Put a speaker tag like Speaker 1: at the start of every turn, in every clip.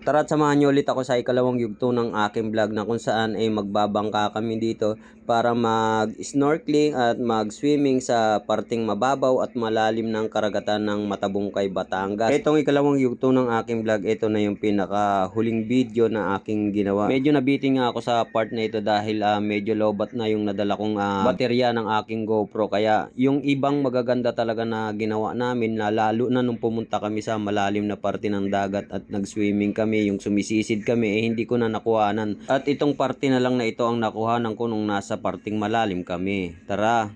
Speaker 1: Tara at samahan niyo ulit ako sa ikalawang yugto ng aking vlog na kung saan ay magbabangka kami dito para mag-snorkeling at mag-swimming sa parting mababaw at malalim ng karagatan ng Matabungkay, Batangas. Itong ikalawang yugto ng aking vlog, ito na yung pinaka huling video na aking ginawa. Medyo nabitin nga ako sa part na ito dahil medyo lowbat na yung nadala kong baterya ng aking GoPro. Kaya yung ibang magaganda talaga na ginawa namin, na lalo na nung pumunta kami sa malalim na parte ng dagat at nag-swimming kami, yung sumisisid kami, hindi ko na nakuhanan. At itong parte na lang na ito ang nakuhanan ko nung nasa parting malalim kami. Tara!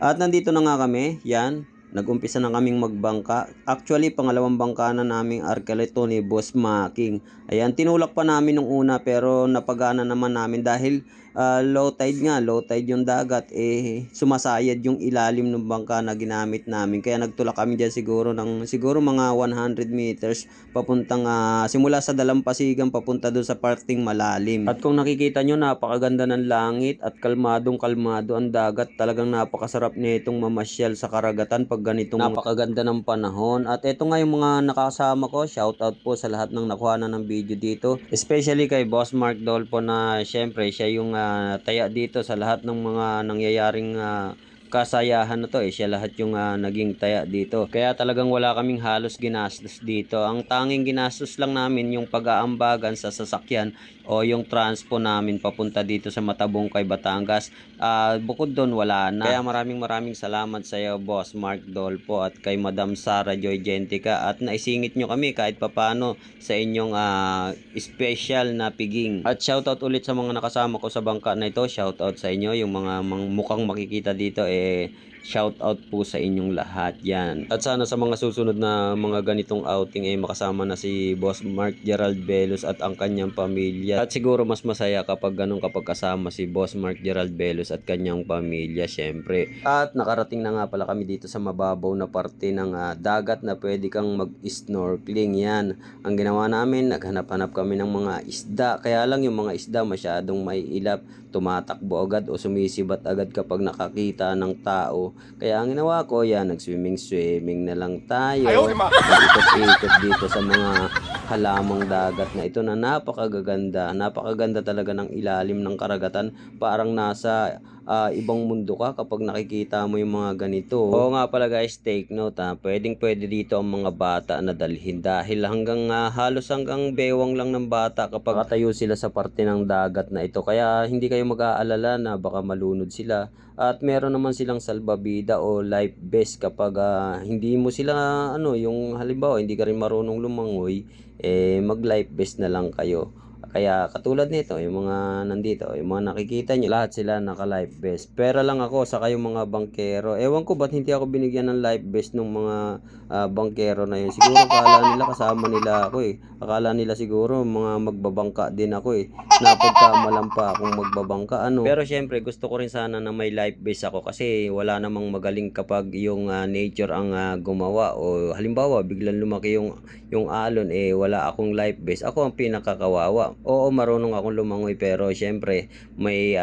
Speaker 1: At nandito na nga kami, yan. Nag-umpisa na kaming magbangka. Actually, pangalawang bangka na naming arkalito ni Boss Making. Ayan, tinulak pa namin nung una pero napagana naman namin dahil low tide nga, low tide yung dagat, sumasayad yung ilalim ng bangka na ginamit namin. Kaya nagtulak kami dyan siguro mga 100 meters papuntang simula sa dalampasigan papunta doon sa parting malalim. At kung nakikita nyo, napakaganda ng langit at kalmadong kalmado ang dagat. Talagang napakasarap nitong mamasyal sa karagatan pag ganitong napakaganda ng panahon. At ito nga yung mga nakasama ko. Shout out po sa lahat ng nakuha na ng video dito, especially kay Boss Mark Dolpo na syempre siya yung taya dito sa lahat ng mga nangyayaring kasayahan na to. Siya lahat yung naging taya dito. Kaya talagang wala kaming halos ginastos dito. Ang tanging ginastos lang namin yung pag-aambagan sa sasakyan o yung transpo namin papunta dito sa Matabungkay, Batangas. Bukod doon wala na. Kaya maraming salamat sa iyo, Boss Mark Dolpo, at kay Madam Sara Joy Gentica, at naisingit nyo kami kahit papano sa inyong special na piging. At shoutout ulit sa mga nakasama ko sa bangka na ito. Shoutout sa inyo, yung mga mukhang makikita dito, shout out po sa inyong lahat yan. At sana sa mga susunod na mga ganitong outing makasama na si Boss Mark Gerald Velos at ang kanyang pamilya. At siguro mas masaya kapag kapag kasama si Boss Mark Gerald Velos at kanyang pamilya syempre. At nakarating na nga pala kami dito sa mababaw na parte ng dagat na pwede kang mag-snorkeling yan. Ang ginawa namin, naghanap-hanap kami ng mga isda. Kaya lang yung mga isda masyadong maiilap, tumatakbo agad o sumisibat agad kapag nakakita ng tao. Kaya ang ginawa ko, yan, nag-swimming na lang tayo. Ikot-ikot dito sa mga halamang dagat na ito na napakaganda. Napakaganda talaga ng ilalim ng karagatan. Parang nasa ibang mundo ka kapag nakikita mo yung mga ganito. Oo nga pala guys, take note pwede dito ang mga bata na dalhin dahil halos hanggang bewang lang ng bata kapag tayo sila sa parte ng dagat na ito. Kaya hindi kayo mag-aalala na baka malunod sila. At meron naman silang salbabida o life vest kapag hindi mo sila yung halimbawa hindi ka rin marunong lumangoy, mag life vest na lang kayo. Kaya katulad nito, yung mga nandito, yung mga nakikita nyo, lahat sila naka life vest. Pero lang ako, saka yung mga bangkero. Ewan ko ba't hindi ako binigyan ng life vest ng mga bangkero na yun. Siguro akala nila kasama nila ako Akala nila siguro mga magbabangka din ako Napagkamalan pa akong magbabangka Pero syempre gusto ko rin sana na may life vest ako kasi wala namang magaling kapag yung nature ang gumawa. O halimbawa biglang lumaki yung alon, wala akong life vest. Ako ang pinakakawawa. Oo, marunong akong lumangoy pero syempre may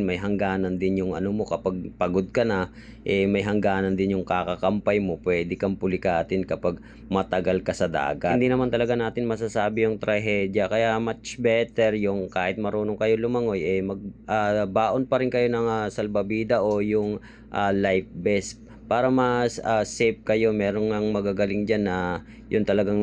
Speaker 1: may hangganan din yung mo kapag pagod ka na, may hangganan din yung kakakampay mo. Pwede kang pulikatin kapag matagal ka sa dagat. Hindi naman talaga natin masasabi yung trahedya, kaya much better yung kahit marunong kayo lumangoy, baon pa rin kayo ng salbabida o yung life vest para mas safe kayo. Merong magagaling dyan na yun talagang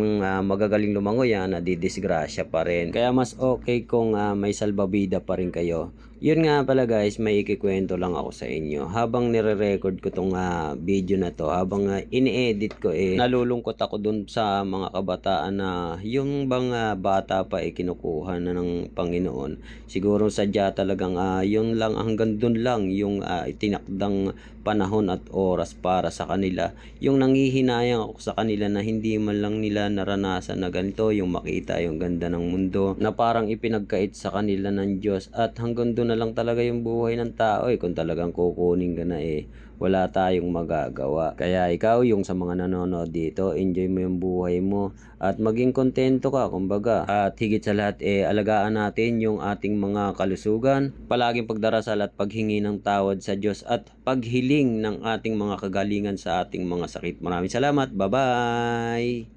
Speaker 1: magagaling lumangoy na didisgrasya pa rin. Kaya mas okay kung may salbabida pa rin kayo. Yun nga pala guys, may ikikwento lang ako sa inyo. Habang nire-record ko tong video na to, habang ini-edit ko, nalulungkot ako dun sa mga kabataan na yung bang bata pa kinukuha na ng Panginoon. Siguro sadya talagang yun lang, hanggang dun lang yung itinakdang panahon at oras para sa kanila. Yung nanghihinayang ako sa kanila na hindi man lang nila naranasan na ganito, yung makita yung ganda ng mundo na parang ipinagkait sa kanila ng Diyos. At hanggang doon na lang talaga yung buhay ng tao kung talagang kukunin ka na wala tayong magagawa. Kaya ikaw, yung sa mga nanonood dito, enjoy mo yung buhay mo at maging kontento ka kumbaga. At higit sa lahat alagaan natin yung ating mga kalusugan, palaging pagdarasal at paghingi ng tawad sa Diyos at paghiling ng ating mga kagalingan sa ating mga sakit. Maraming salamat. Bye bye.